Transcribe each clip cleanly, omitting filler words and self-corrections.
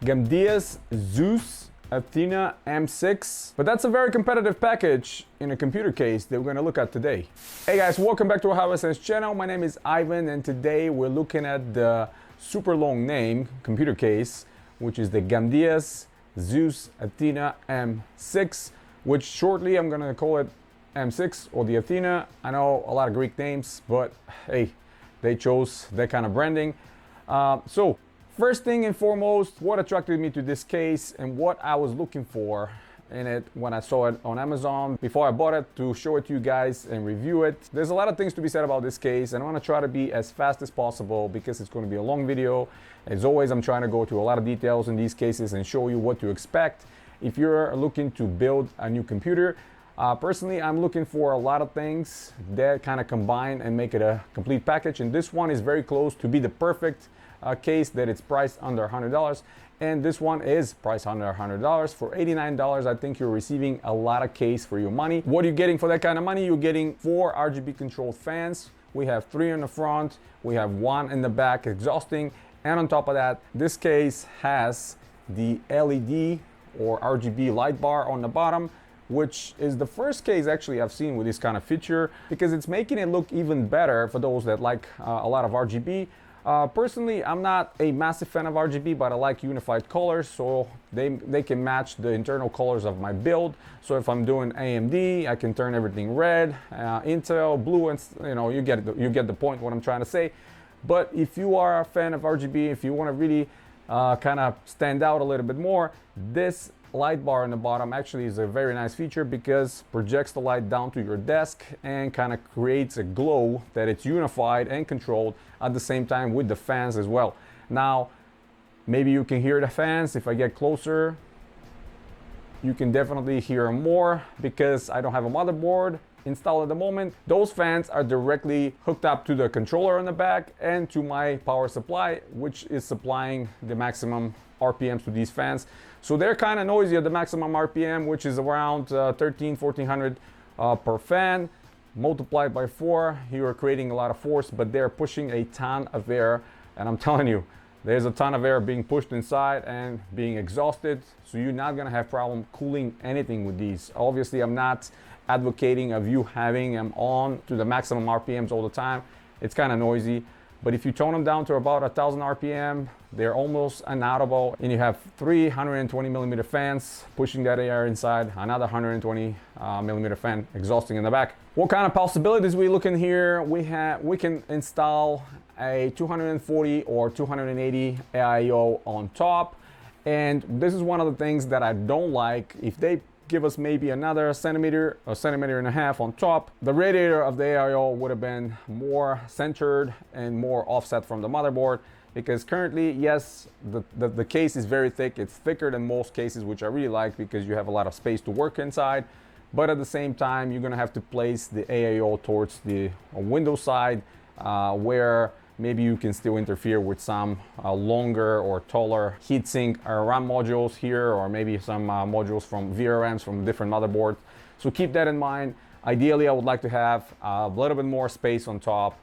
Gamdias Zeus Athena M6, but that's a very competitive package in a computer case that we're going to look at today. Hey guys, welcome back to our HowSense channel. My name is Ivan, and today we're looking at the super long name computer case, which is the Gamdias Zeus Athena M6, which shortly I'm going to call it M6 or the Athena. I know a lot of Greek names, but hey, they chose that kind of branding. So first thing and foremost, what attracted me to this case and what I was looking for in it when I saw it on Amazon before I bought it to show it to you guys and review it. There's a lot of things to be said about this case, and I want to try to be as fast as possible because it's going to be a long video. As always, I'm trying to go to a lot of details in these cases and show you what to expect if you're looking to build a new computer. Personally, I'm looking for a lot of things that kind of combine and make it a complete package, and this one is very close to be the perfect case that it's priced under $100, and this one is priced under $100. For $89, I think you're receiving a lot of case for your money. What are you getting for that kind of money? You're getting 4 RGB controlled fans. We have 3 in the front, we have 1 in the back exhausting, and on top of that, this case has the LED or RGB light bar on the bottom, which is the first case actually I've seen with this kind of feature, because it's making it look even better for those that like a lot of RGB. Personally, I'm not a massive fan of RGB, but I like unified colors, so they can match the internal colors of my build. So if I'm doing AMD, I can turn everything red, Intel, blue, and you get the point what I'm trying to say. But if you are a fan of RGB, if you want to really kind of stand out a little bit more, this light bar on the bottom actually is a very nice feature because projects the light down to your desk and kind of creates a glow that it's unified and controlled at the same time with the fans as well. Now, maybe you can hear the fans. If I get closer, you can definitely hear more because I don't have a motherboard installed at the moment. Those fans are directly hooked up to the controller on the back and to my power supply, which is supplying the maximum RPMs to these fans. So they're kind of noisy at the maximum RPM, which is around 1400 per fan. Multiplied by 4, you are creating a lot of force, but they're pushing a ton of air, and I'm telling you, there's a ton of air being pushed inside and being exhausted, so you're not gonna have problem cooling anything with these. Obviously, I'm not advocating of you having them on to the maximum RPMs all the time. It's kind of noisy, but if you tone them down to about 1000 RPM, they're almost inaudible, and you have 320 millimeter fans pushing that air inside, another 120 millimeter fan exhausting in the back. What kind of possibilities we looking here? We can install a 240 or 280 AIO on top, and this is one of the things that I don't like. If they give us maybe another centimeter, a centimeter and a half on top, the radiator of the AIO would have been more centered and more offset from the motherboard, because currently, yes, the case is very thick. It's thicker than most cases, which I really like because you have a lot of space to work inside. But at the same time, you're gonna have to place the AIO towards the window side where maybe you can still interfere with some longer or taller heatsink RAM modules here, or maybe some modules from VRMs from different motherboards. So keep that in mind. Ideally, I would like to have a little bit more space on top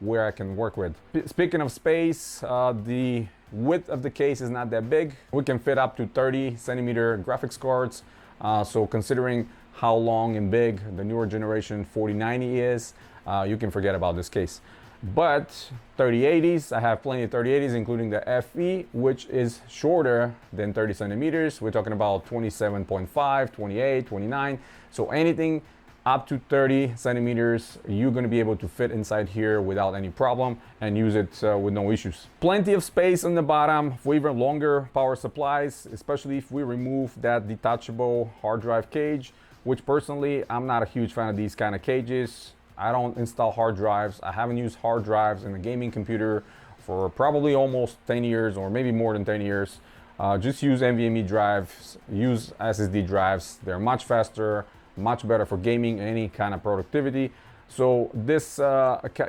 where I can work with. Speaking of space, the width of the case is not that big. We can fit up to 30 centimeter graphics cards. So considering how long and big the newer generation 4090 is, you can forget about this case. But 3080s, I have plenty of 3080s, including the FE, which is shorter than 30 centimeters. We're talking about 27.5, 28, 29. So anything up to 30 centimeters, you're going to be able to fit inside here without any problem and use it with no issues. Plenty of space on the bottom for even longer power supplies, especially if we remove that detachable hard drive cage, which personally, I'm not a huge fan of these kind of cages. I don't install hard drives. I haven't used hard drives in a gaming computer for probably almost 10 years or maybe more than 10 years. Just use NVMe drives, use SSD drives. They're much faster, much better for gaming, any kind of productivity. So this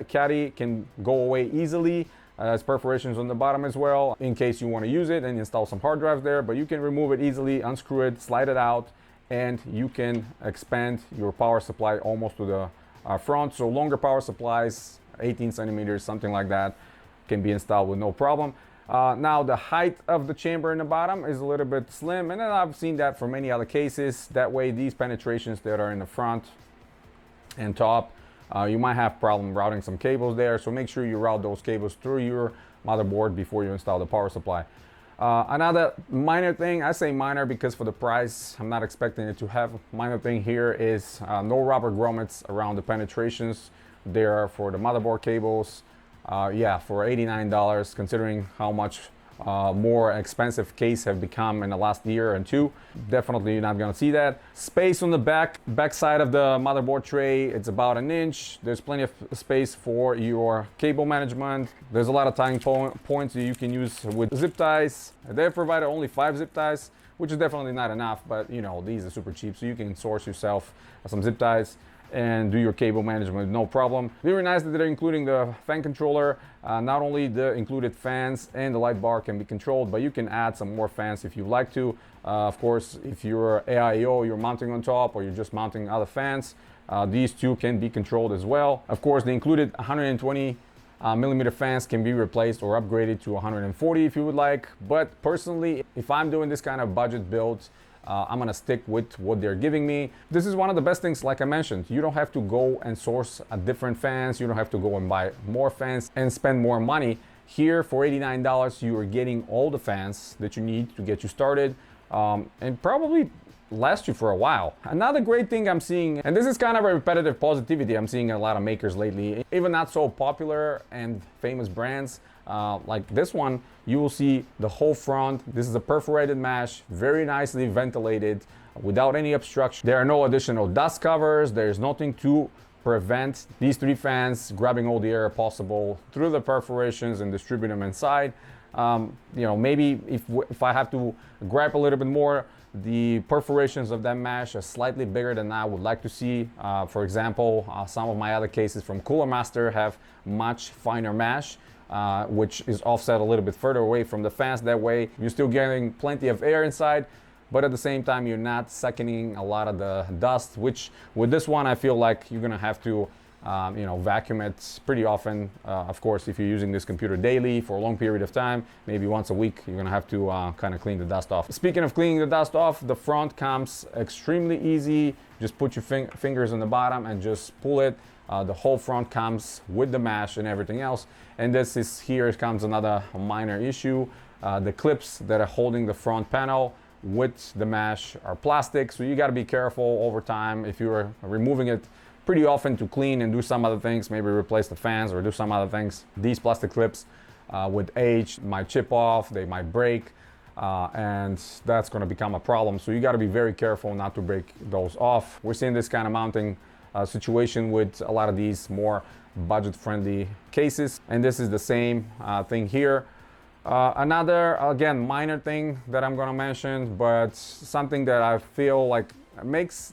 caddy can go away easily. There's perforations on the bottom as well in case you want to use it and install some hard drives there, but you can remove it easily, unscrew it, slide it out, and you can expand your power supply almost to the front. So longer power supplies, 18 centimeters, something like that, can be installed with no problem. Now the height of the chamber in the bottom is a little bit slim, and then I've seen that for many other cases. That way these penetrations that are in the front and top, you might have problem routing some cables there, so make sure you route those cables through your motherboard before you install the power supply. Another minor thing, I say minor because for the price, I'm not expecting it to have. Minor thing here is no rubber grommets around the penetrations there for the motherboard cables. Yeah, for $89, considering how much more expensive case have become in the last year and two, definitely you're not gonna see that. Space on the back side of the motherboard tray, it's about an inch. There's plenty of space for your cable management. There's a lot of tying points that you can use with zip ties. They provided only 5 zip ties, which is definitely not enough, but you know, these are super cheap, so you can source yourself some zip ties and do your cable management no problem. Very nice that they're including the fan controller. Not only the included fans and the light bar can be controlled, but you can add some more fans if you like to. Of course, if you're AIO, you're mounting on top, or you're just mounting other fans, these two can be controlled as well. Of course, the included 120 millimeter fans can be replaced or upgraded to 140 if you would like. But personally, if I'm doing this kind of budget build, I'm gonna stick with what they're giving me. This is one of the best things, like I mentioned. You don't have to go and source different fans. You don't have to go and buy more fans and spend more money. Here for $89, you are getting all the fans that you need to get you started and probably last you for a while. Another great thing I'm seeing, and this is kind of a repetitive positivity I'm seeing in a lot of makers lately, even not so popular and famous brands, like this one, you will see the whole front. This is a perforated mesh, very nicely ventilated without any obstruction. There are no additional dust covers. There's nothing to prevent these 3 fans grabbing all the air possible through the perforations and distribute them inside. You know, maybe if I have to grab a little bit more, the perforations of that mesh are slightly bigger than I would like to see. For example, some of my other cases from Cooler Master have much finer mesh, which is offset a little bit further away from the fans. That way you're still getting plenty of air inside, but at the same time you're not sucking a lot of the dust, which with this one I feel like you're gonna have to you know, vacuum it pretty often. Of course, if you're using this computer daily for a long period of time, maybe once a week, you're gonna have to kind of clean the dust off. Speaking of cleaning the dust off, the front comes extremely easy. Just put your fingers on the bottom and just pull it. The whole front comes with the mesh and everything else. And this is, here comes another minor issue. The clips that are holding the front panel with the mesh are plastic, so you got to be careful over time if you're removing it pretty often to clean and do some other things, maybe replace the fans or do some other things. These plastic clips with age might chip off, they might break, and that's going to become a problem. So you got to be very careful not to break those off. We're seeing this kind of mounting situation with a lot of these more budget-friendly cases, and this is the same thing here. Another, again, minor thing that I'm going to mention, but something that I feel like makes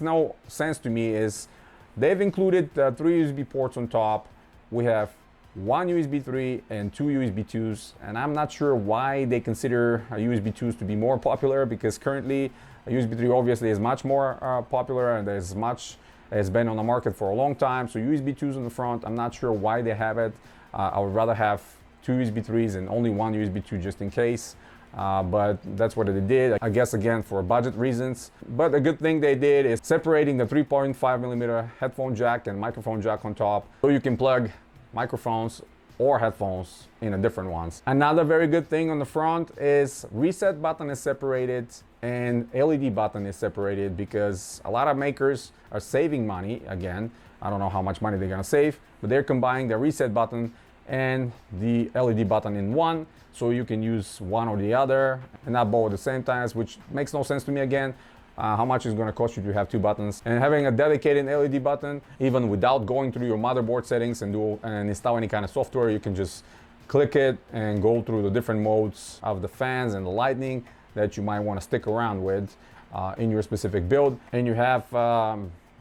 no sense to me is they've included 3 USB ports on top. We have 1 USB 3 and 2 USB 2s, and I'm not sure why they consider USB 2s to be more popular, because currently USB 3 obviously is much more popular, and there's much has been on the market for a long time. So USB 2s on the front, I'm not sure why they have it. I would rather have 2 USB 3s and only 1 USB 2 just in case. But that's what they did, I guess, again, for budget reasons. But a good thing they did is separating the 3.5 millimeter headphone jack and microphone jack on top, so you can plug microphones or headphones in a different ones. Another very good thing on the front is reset button is separated and LED button is separated, because a lot of makers are saving money. Again, I don't know how much money they're gonna save, but they're combining the reset button and the LED button in one, so you can use one or the other and not both at the same time, which makes no sense to me. Again, how much is going to cost you to have 2 buttons? And having a dedicated LED button, even without going through your motherboard settings and install any kind of software, you can just click it and go through the different modes of the fans and the lighting that you might want to stick around with in your specific build. And you have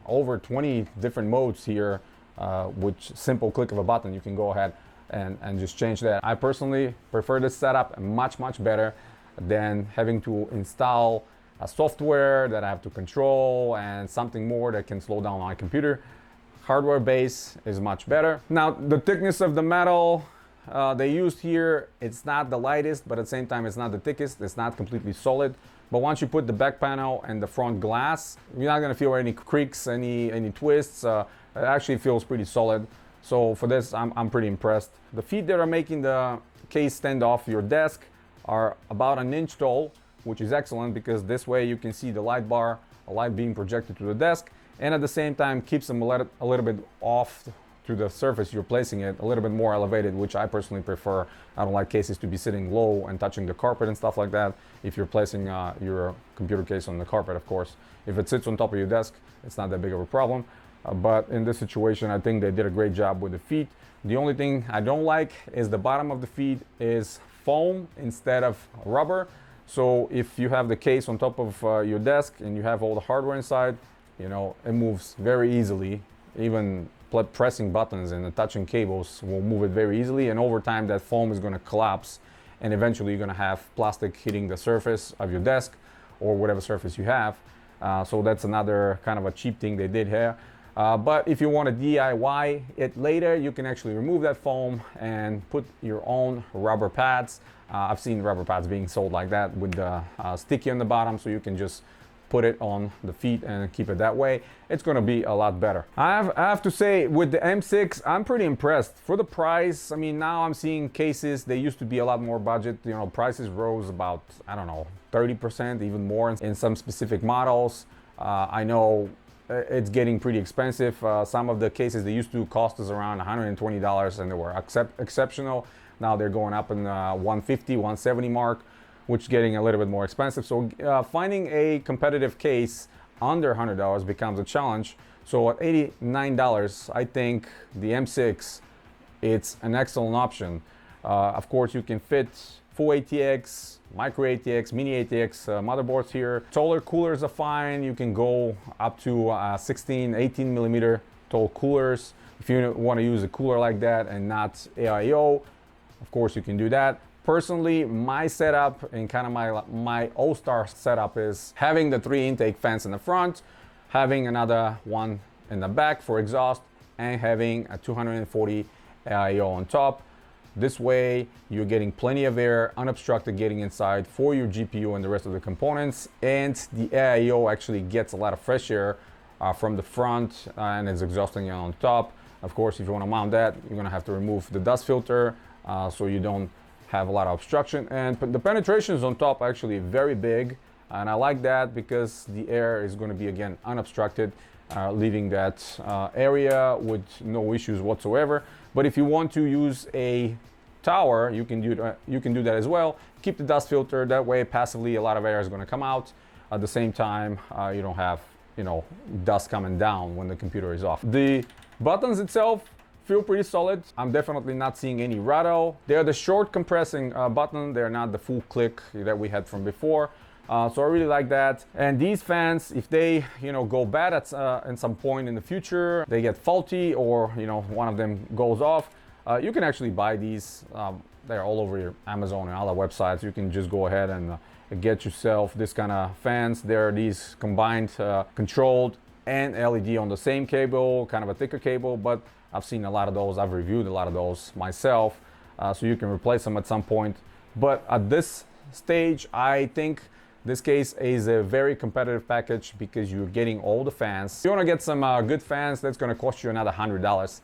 over 20 different modes here, which simple click of a button, you can go ahead and just change that. I personally prefer this setup much better than having to install a software that I have to control and something more that can slow down my computer. Hardware base is much better. Now, the thickness of the metal, they used here, it's not the lightest, but at the same time it's not the thickest. It's not completely solid. But once you put the back panel and the front glass, you're not gonna feel any creaks, any twists. It actually feels pretty solid. So for this, I'm pretty impressed. The feet that are making the case stand off your desk are about an inch tall, which is excellent because this way you can see the light bar, a light being projected to the desk, and at the same time keeps them a little bit off to the surface you're placing it, a little bit more elevated, which I personally prefer. I don't like cases to be sitting low and touching the carpet and stuff like that. If you're placing your computer case on the carpet, of course. If it sits on top of your desk, it's not that big of a problem. But in this situation, I think they did a great job with the feet. The only thing I don't like is the bottom of the feet is foam instead of rubber. So if you have the case on top of your desk and you have all the hardware inside, you know, it moves very easily. Even pressing buttons and touching cables will move it very easily, and over time that foam is going to collapse, and eventually you're going to have plastic hitting the surface of your desk or whatever surface you have. So that's another kind of a cheap thing they did here. But if you want to DIY it later, you can actually remove that foam and put your own rubber pads. I've seen rubber pads being sold like that with the sticky on the bottom, so you can just put it on the feet and keep it that way. It's going to be a lot better. I have to say, with the M6, I'm pretty impressed. For the price, I mean, now I'm seeing cases, they used to be a lot more budget. You know, prices rose about, I don't know, 30%, even more in some specific models. I know it's getting pretty expensive. Some of the cases, they used to cost us around $120 and they were exceptional. Now they're going up in the $150, $170 mark, which is getting a little bit more expensive. So finding a competitive case under $100 becomes a challenge. So at $89, I think the M6, it's an excellent option. Of course, you can fit full ATX, micro ATX, mini ATX motherboards here. Taller coolers are fine. You can go up to 16, 18 millimeter tall coolers. If you want to use a cooler like that and not AIO, of course you can do that. Personally, my setup and kind of my all-star setup is having the 3 intake fans in the front, having another one in the back for exhaust, and having a 240 AIO on top. This way, you're getting plenty of air, unobstructed getting inside for your GPU and the rest of the components, and the AIO actually gets a lot of fresh air from the front and is exhausting on top. Of course, if you want to mount that, you're going to have to remove the dust filter so you don't have a lot of obstruction, and the penetrations on top are actually very big, and I like that because the air is going to be again unobstructed, leaving that area with no issues whatsoever. But if you want to use a tower, you can do that as well. Keep the dust filter, that way passively a lot of air is going to come out. At the same time, you don't have, you know, dust coming down when the computer is off. The buttons itself feel pretty solid. I'm definitely not seeing any rattle. They're the short compressing button. They're not the full click that we had from before. So I really like that. And these fans, if they, you know, go bad at some point in the future, they get faulty, or, you know, one of them goes off, you can actually buy these. They're all over your Amazon and other websites. You can just go ahead and get yourself this kind of fans. There are these combined controlled and LED on the same cable, kind of a thicker cable, but I've seen a lot of those. I've reviewed a lot of those myself, so you can replace them at some point. But at this stage, I think this case is a very competitive package because you're getting all the fans. If you want to get some good fans, that's going to cost you another $100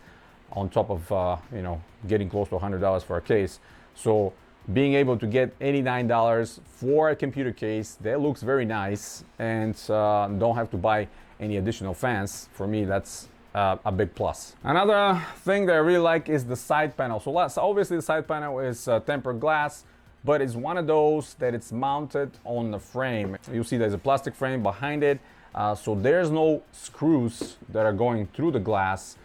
on top of you know, getting close to $100 for a case. So being able to get $89 for a computer case that looks very nice and don't have to buy any additional fans, for me that's a big plus. Another thing that I really like is the side panel. So obviously the side panel is tempered glass, but it's one of those that it's mounted on the frame. You see there's a plastic frame behind it, so there's no screws that are going through the glass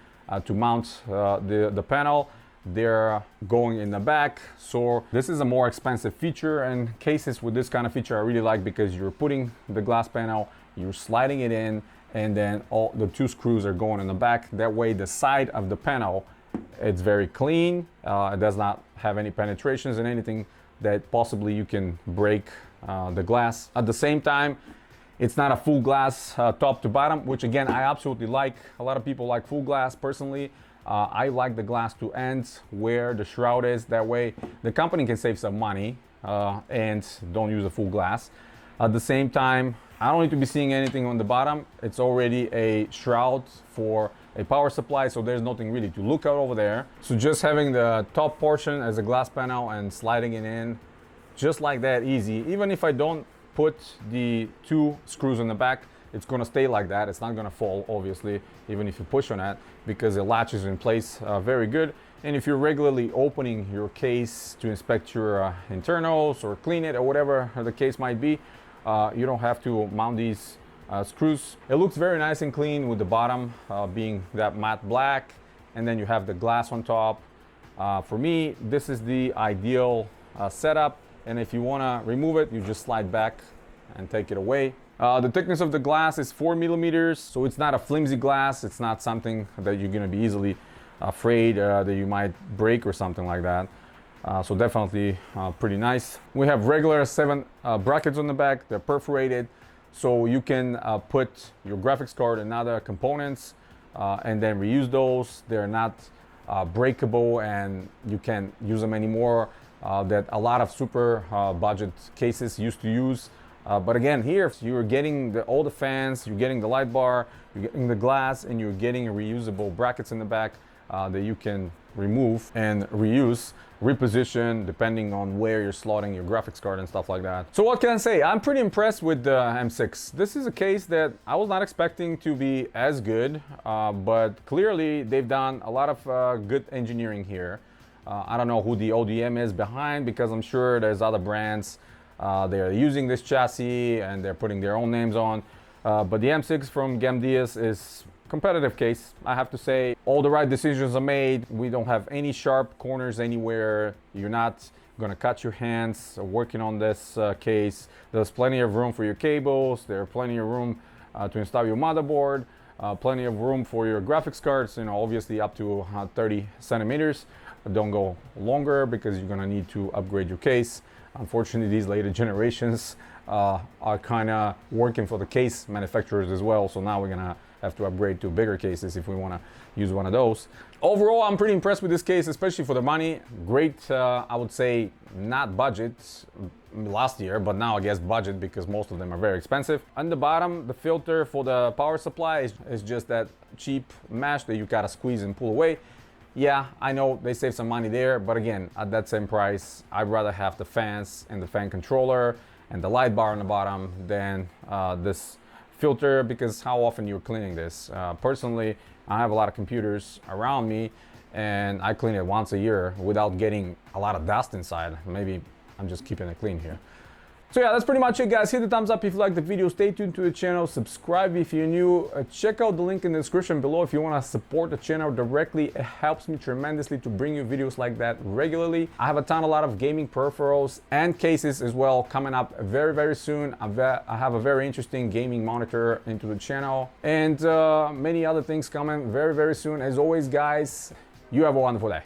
to mount the panel. They're going in the back. So this is a more expensive feature, and cases with this kind of feature I really like because you're putting the glass panel, you're sliding it in, and then all the 2 screws are going in the back. That way the side of the panel, it's very clean. It does not have any penetrations and anything that possibly you can break the glass. At the same time, it's not a full glass top to bottom, which again I absolutely like. A lot of people like full glass. Personally, I like the glass to end where the shroud is. That way the company can save some money and don't use a full glass. At the same time, I don't need to be seeing anything on the bottom. It's already a shroud for a power supply, so there's nothing really to look at over there. So just having the top portion as a glass panel and sliding it in just like that, easy. Even if I don't put the 2 screws in the back, it's gonna stay like that. It's not gonna fall, obviously, even if you push on it, because it latches in place very good. And if you're regularly opening your case to inspect your internals or clean it or whatever the case might be, you don't have to mount these screws. It looks very nice and clean with the bottom being that matte black, and then you have the glass on top. For me, this is the ideal setup, and if you want to remove it, you just slide back and take it away. The thickness of the glass is 4 millimeters, so it's not a flimsy glass. It's not something that you're going to be easily afraid that you might break or something like that. So definitely pretty nice. We have regular 7 brackets on the back. They're perforated, so you can put your graphics card and other components and then reuse those. They're not breakable, and you can't use them anymore that a lot of super budget cases used to use. But again, here you're getting all the fans, you're getting the light bar, you're getting the glass, and you're getting reusable brackets in the back that you can remove and reuse, reposition depending on where you're slotting your graphics card and stuff like that. So what can I say? I'm pretty impressed with the M6. This is a case that I was not expecting to be as good, but clearly they've done a lot of good engineering here. I don't know who the ODM is behind, because I'm sure there's other brands they're using this chassis and they're putting their own names on. But the M6 from Gamdias is competitive case, I have to say. All the right decisions are made. We don't have any sharp corners anywhere. You're not gonna cut your hands working on this case. There's plenty of room for your cables. There's plenty of room to install your motherboard. Plenty of room for your graphics cards, you know, obviously up to 30 centimeters. Don't go longer because you're gonna need to upgrade your case. Unfortunately, these later generations are kind of working for the case manufacturers as well. So now we're gonna have to upgrade to bigger cases if we want to use one of those. Overall, I'm pretty impressed with this case, especially for the money. Great, I would say, not budget last year, but now I guess budget, because most of them are very expensive. On the bottom, the filter for the power supply is just that cheap mesh that you gotta squeeze and pull away. Yeah, I know they save some money there, but again, at that same price, I'd rather have the fans and the fan controller and the light bar on the bottom than this filter, because how often you're cleaning this. Personally, I have a lot of computers around me and I clean it once a year without getting a lot of dust inside. Maybe I'm just keeping it clean here. So yeah, that's pretty much it, guys. Hit the thumbs up if you like the video. Stay tuned to the channel. Subscribe if you're new. Check out the link in the description below if you want to support the channel directly. It helps me tremendously to bring you videos like that regularly. I have a lot of gaming peripherals and cases as well coming up very, very soon. I have a very interesting gaming monitor into the channel, and many other things coming very, very soon. As always, guys, you have a wonderful day.